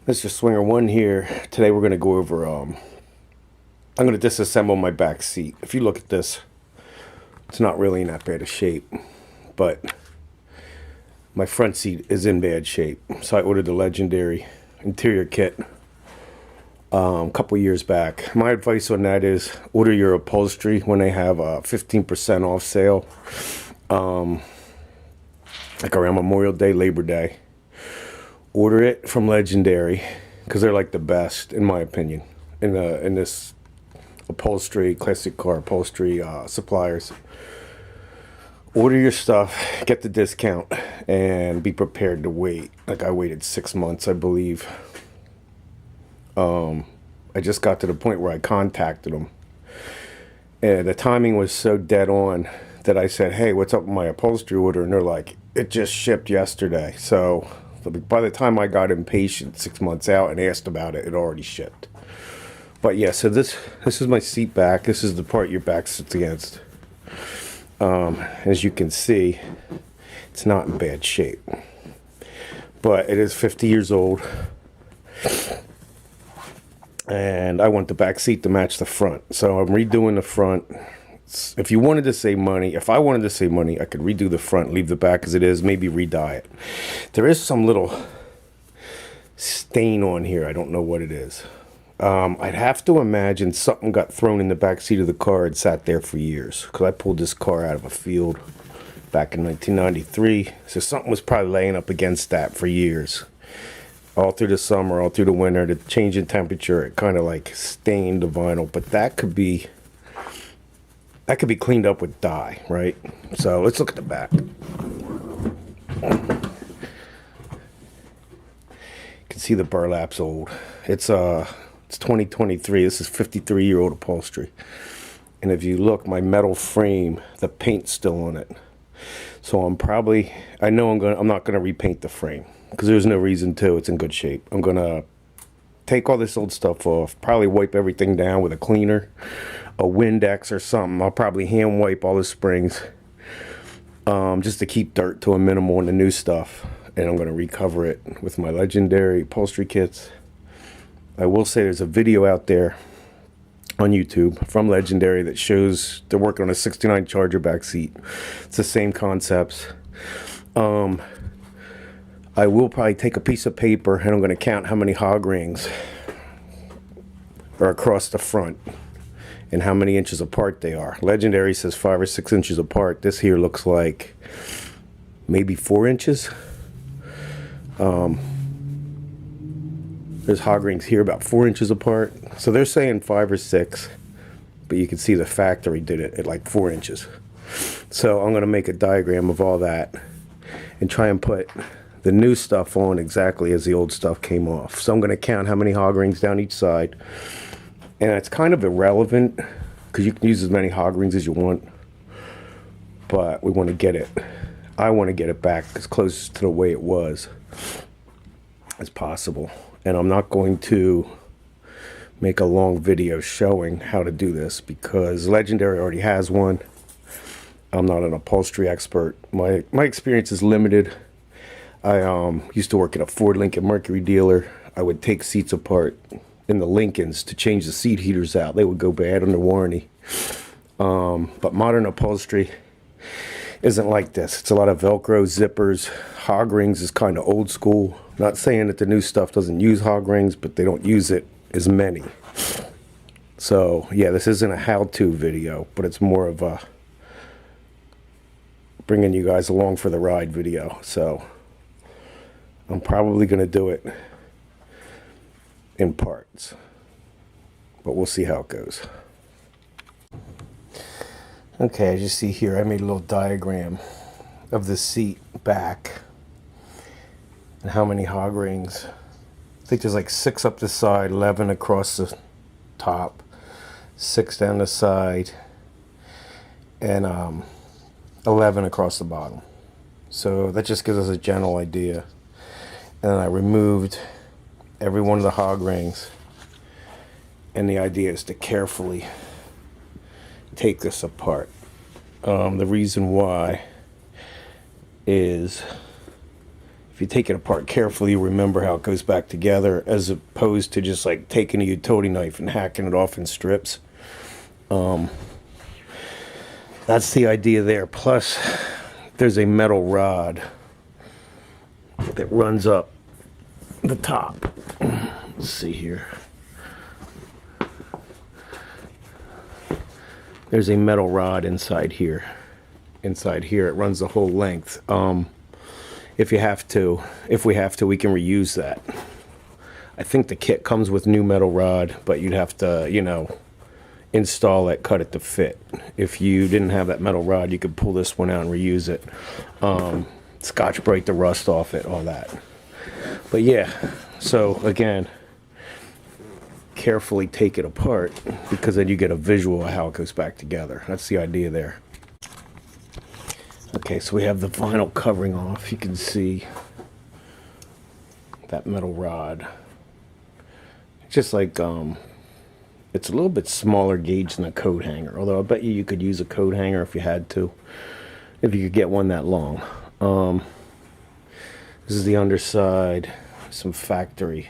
Mr. Swinger 1 here. Today we're going to go over, I'm going to disassemble my back seat. If you look at this, it's not really in that bad of shape, but my front seat is in bad shape. So I ordered the legendary interior kit a couple years back. My advice on that is order your upholstery when they have a 15% off sale, like around Memorial Day, Labor Day. Order it from Legendary because they're like the best, in my opinion, in this upholstery, classic car upholstery suppliers. Order your stuff, get the discount, and be prepared to wait. Like I waited 6 months, I believe. I just got to the point where I contacted them, and the timing was so dead on that I said, "Hey, what's up with my upholstery order?" And they're like, "It just shipped yesterday." So by the time I got impatient 6 months out and asked about it, it already shipped. But yeah, so this is my seat back. This is the part your back sits against. As you can see, it's not in bad shape, but it is 50 years old, and I want the back seat to match the front. So I'm redoing the front. If you wanted to save money, if I wanted to save money, I could redo the front, leave the back as it is, maybe re-dye it. There is some little stain on here. I don't know what it is. I'd have to imagine something got thrown in the back seat of the car and sat there for years, because I pulled this car out of a field back in 1993. So something was probably laying up against that for years. All through the summer, all through the winter, the change in temperature, it kind of like stained the vinyl. But that could be cleaned up with dye, right? So let's look at the back. You can see the burlap's old. It's 2023. This is 53-year-old upholstery. And if you look, my metal frame, the paint's still on it. So I'm not gonna repaint the frame because there's no reason to. It's in good shape. I'm gonna take all this old stuff off, probably wipe everything down with a cleaner, a Windex or something. I'll probably hand wipe all the springs, just to keep dirt to a minimum on the new stuff. And I'm going to recover it with my legendary upholstery kits. I will say there's a video out there on YouTube from Legendary that shows they're working on a 69 Charger back seat. It's the same concepts. I will probably take a piece of paper and I'm going to count how many hog rings are across the front and how many inches apart they are. Legendary says 5 or 6 inches apart. This here looks like maybe 4 inches. There's hog rings here about 4 inches apart. So they're saying 5 or 6, but you can see the factory did it at like 4 inches. So I'm going to make a diagram of all that and try and put the new stuff on exactly as the old stuff came off. So I'm going to count how many hog rings down each side. And it's kind of irrelevant because you can use as many hog rings as you want. But we want to get it. I want to get it back as close to the way it was as possible. And I'm not going to make a long video showing how to do this because Legendary already has one. I'm not an upholstery expert. My experience is limited. I used to work at a Ford Lincoln Mercury dealer. I would take seats apart in the Lincolns to change the seat heaters out. They would go bad under warranty. But modern upholstery isn't like this. It's a lot of Velcro, zippers. Hog rings is kind of old school. Not saying that the new stuff doesn't use hog rings, but they don't use it as many. So yeah, this isn't a how-to video, but it's more of a bringing you guys along for the ride video. So I'm probably going to do it in parts, but we'll see how it goes. Okay, as you see here, I made a little diagram of the seat back and how many hog rings. I think there's like 6 up the side, 11 across the top, 6 down the side, and 11 across the bottom. So that just gives us a general idea. And I removed every one of the hog rings, and the idea is to carefully take this apart. The reason why is if you take it apart carefully, you remember how it goes back together, as opposed to just like taking a utility knife and hacking it off in strips. That's the idea there. Plus, there's a metal rod that runs up the top. Let's see here. There's a metal rod inside here. Inside here, it runs the whole length. If we have to, we can reuse that. I think the kit comes with new metal rod, but you'd have to, you know, install it, cut it to fit. If you didn't have that metal rod, you could pull this one out and reuse it. Scotch Brite the rust off it, all that. But yeah, so again, carefully take it apart, because then you get a visual of how it goes back together. That's the idea there. Okay, so we have the vinyl covering off. You can see that metal rod. Just like, it's a little bit smaller gauge than a coat hanger, although I bet you could use a coat hanger if you had to, if you could get one that long. This is the underside, some factory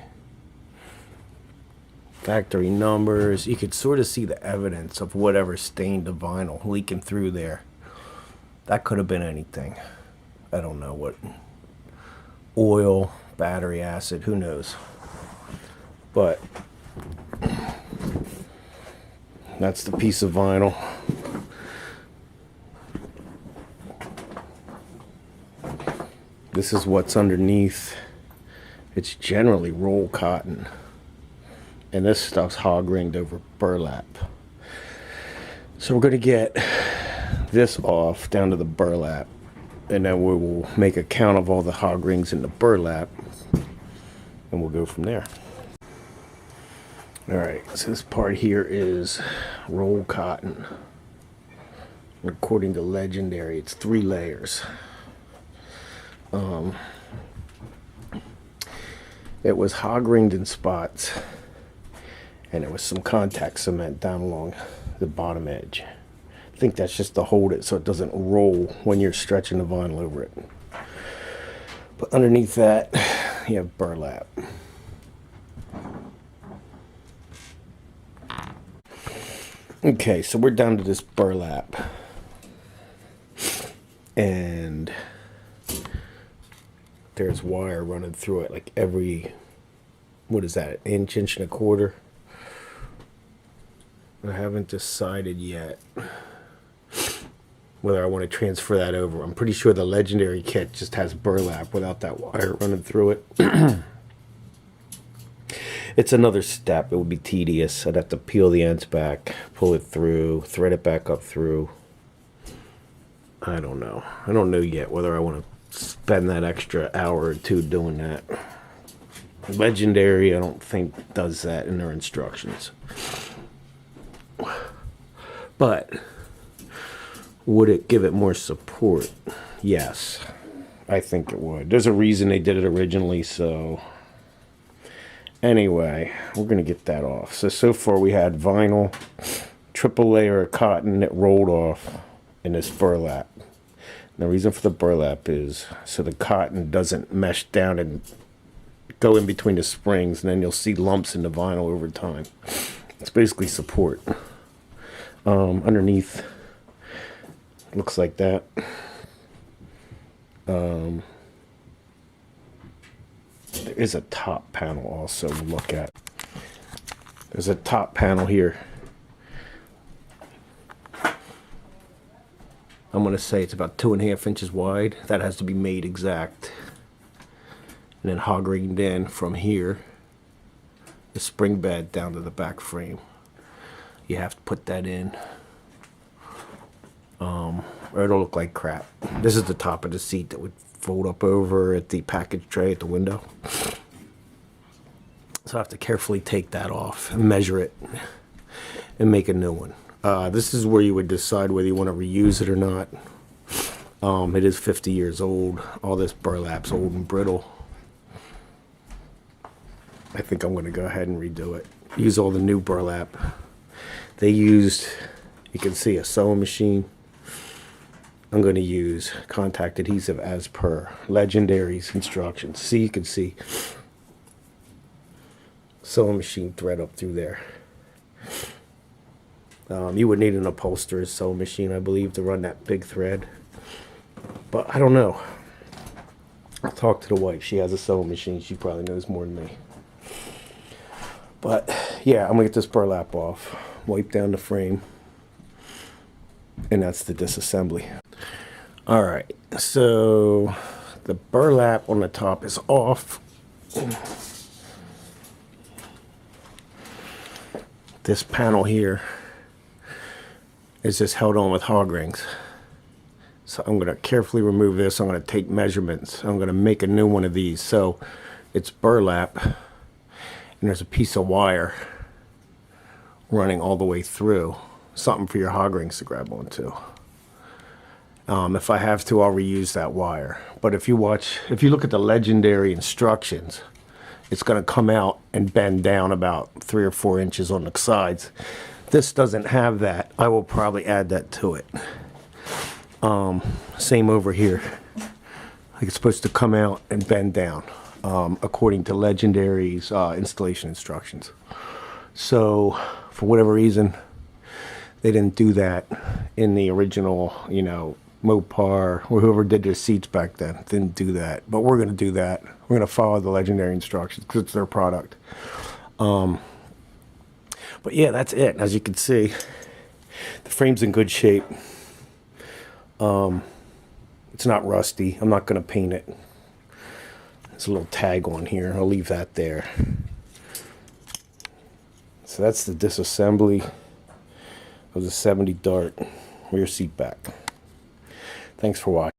numbers. You could sort of see the evidence of whatever stained the vinyl leaking through there. That could have been anything. I don't know what. Oil, battery acid, who knows. But that's the piece of vinyl. This is what's underneath. It's generally roll cotton. And this stuff's hog ringed over burlap. So we're going to get this off down to the burlap. And then we will make a count of all the hog rings in the burlap. And we'll go from there. Alright, so this part here is roll cotton. According to Legendary, it's 3 layers. It was hog ringed in spots, and it was some contact cement down along the bottom edge. I think that's just to hold it so it doesn't roll when you're stretching the vinyl over it. But underneath that, you have burlap. Okay, so we're down to this burlap. And there's wire running through it, like every, what is that, an inch, inch and a quarter? I haven't decided yet whether I want to transfer that over. I'm pretty sure the Legendary kit just has burlap without that wire running through it. It's another step. It would be tedious. I'd have to peel the ends back, pull it through, thread it back up through. I don't know. I don't know yet whether I want to spend that extra hour or two doing that. Legendary, I don't think, does that in their instructions. But would it give it more support? Yes, I think it would. There's a reason they did it originally, so anyway, we're going to get that off. So far we had vinyl, triple layer of cotton that rolled off, and this burlap. And the reason for the burlap is so the cotton doesn't mesh down and go in between the springs, and then you'll see lumps in the vinyl over time. It's basically support. Underneath, looks like that. There is a top panel also to look at. There's a top panel here. I'm going to say it's about 2.5 inches wide. That has to be made exact. And then hog rigged in from here, the spring bed down to the back frame. You have to put that in, or it'll look like crap. This is the top of the seat that would fold up over at the package tray at the window. So I have to carefully take that off and measure it and make a new one. This is where you would decide whether you want to reuse it or not. It is 50 years old. All this burlap's old and brittle. I think I'm going to go ahead and redo it. Use all the new burlap. They used, you can see, a sewing machine. I'm going to use contact adhesive as per Legendary's instructions. See, you can see sewing machine thread up through there. You would need an upholsterer's sewing machine, I believe, to run that big thread. But I don't know. I'll talk to the wife. She has a sewing machine. She probably knows more than me. But yeah, I'm going to get this burlap off, wipe down the frame, and that's the disassembly. All right, so the burlap on the top is off. This panel here is just held on with hog rings. So I'm going to carefully remove this. I'm going to take measurements. I'm going to make a new one of these. So it's burlap, and there's a piece of wire running all the way through. Something for your hog rings to grab onto. If I have to, I'll reuse that wire. But if you look at the Legendary instructions, it's going to come out and bend down about 3 or 4 inches on the sides. This doesn't have that. I will probably add that to it. Same over here. Like it's supposed to come out and bend down, according to Legendary's installation instructions. So, for whatever reason, they didn't do that in the original, Mopar, or whoever did their seats back then. Didn't do that. But we're going to do that. We're going to follow the Legendary instructions because it's their product. But yeah, that's it. As you can see, the frame's in good shape. It's not rusty. I'm not going to paint it. There's a little tag on here. I'll leave that there. So that's the disassembly of the 70 Dart rear seat back. Thanks for watching.